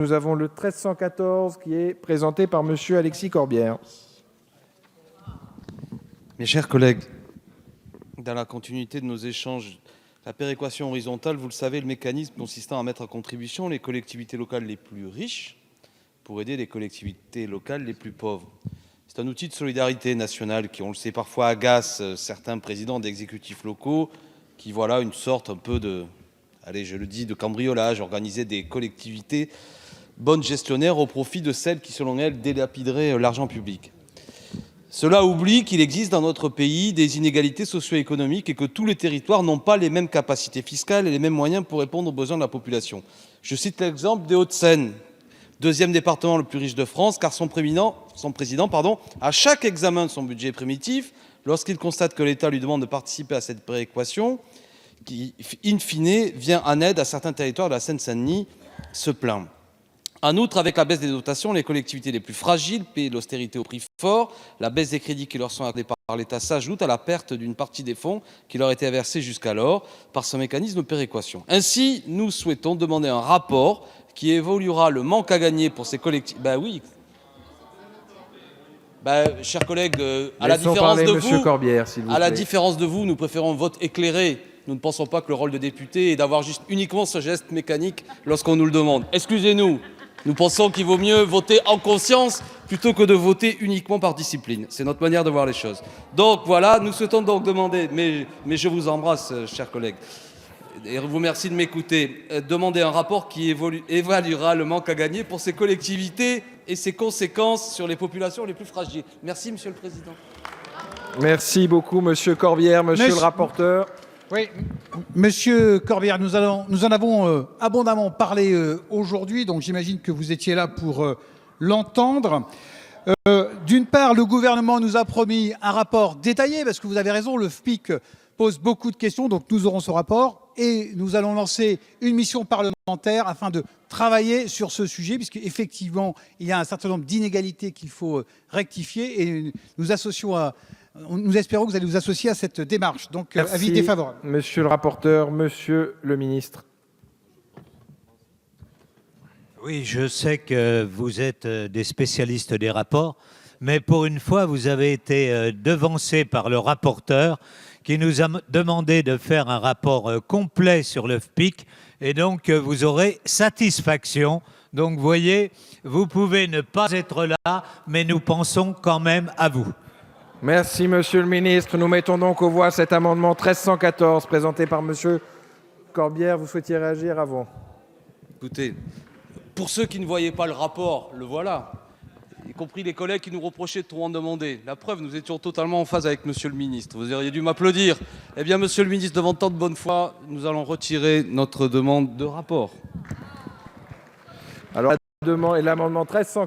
Nous avons le 1314 qui est présenté par Monsieur Alexis Corbière. Mes chers collègues, dans la continuité de nos échanges, la péréquation horizontale, vous le savez, le mécanisme consistant à mettre à contribution les collectivités locales les plus riches pour aider les collectivités locales les plus pauvres. C'est un outil de solidarité nationale qui, on le sait, parfois agace certains présidents d'exécutifs locaux qui, voilà, une sorte un peu de, allez, je le dis, de cambriolage, organiser des collectivités bonnes gestionnaires au profit de celles qui, selon elles, dilapideraient l'argent public. Cela oublie qu'il existe dans notre pays des inégalités socio-économiques et que tous les territoires n'ont pas les mêmes capacités fiscales et les mêmes moyens pour répondre aux besoins de la population. Je cite l'exemple des Hauts-de-Seine, deuxième département le plus riche de France, car son président, à chaque examen de son budget primitif, lorsqu'il constate que l'État lui demande de participer à cette péréquation, qui, in fine, vient en aide à certains territoires de la Seine-Saint-Denis, se plaint. En outre, avec la baisse des dotations, les collectivités les plus fragiles paient l'austérité au prix fort. La baisse des crédits qui leur sont accordés par l'État s'ajoute à la perte d'une partie des fonds qui leur étaient versés jusqu'alors par ce mécanisme de péréquation. Ainsi, nous souhaitons demander un rapport qui évaluera le manque à gagner pour ces collectivités. Ben oui. Chers collègues, à la différence de vous, nous préférons un vote éclairé. Nous ne pensons pas que le rôle de député est d'avoir juste uniquement ce geste mécanique lorsqu'on nous le demande. Excusez-nous. Nous pensons qu'il vaut mieux voter en conscience plutôt que de voter uniquement par discipline. C'est notre manière de voir les choses. Donc voilà, nous souhaitons donc demander, mais je vous embrasse, chers collègues, et vous remercie de m'écouter, demander un rapport qui évaluera le manque à gagner pour ces collectivités et ses conséquences sur les populations les plus fragiles. Merci, Monsieur le Président. Merci beaucoup, Monsieur Corbière. Monsieur le rapporteur. Oui, Monsieur Corbière, nous en avons abondamment parlé aujourd'hui, donc j'imagine que vous étiez là pour l'entendre. D'une part, le gouvernement nous a promis un rapport détaillé, parce que vous avez raison, le FPIC pose beaucoup de questions, donc nous aurons ce rapport et nous allons lancer une mission parlementaire afin de travailler sur ce sujet, puisqu'effectivement, il y a un certain nombre d'inégalités qu'il faut rectifier et nous espérons que vous allez vous associer à cette démarche. Donc, merci, avis défavorable. Monsieur le rapporteur, Monsieur le ministre. Oui, je sais que vous êtes des spécialistes des rapports, mais pour une fois, vous avez été devancé par le rapporteur qui nous a demandé de faire un rapport complet sur le FPIC, et donc vous aurez satisfaction. Donc, vous voyez, vous pouvez ne pas être là, mais nous pensons quand même à vous. Merci, Monsieur le ministre. Nous mettons donc aux voix cet amendement 1314 présenté par Monsieur Corbière. Vous souhaitiez réagir avant? Écoutez, pour ceux qui ne voyaient pas le rapport, le voilà, y compris les collègues qui nous reprochaient de trop en demander. La preuve, nous étions totalement en phase avec Monsieur le ministre. Vous auriez dû m'applaudir. Eh bien, Monsieur le ministre, devant tant de bonne foi, nous allons retirer notre demande de rapport. Alors, l'amendement 1314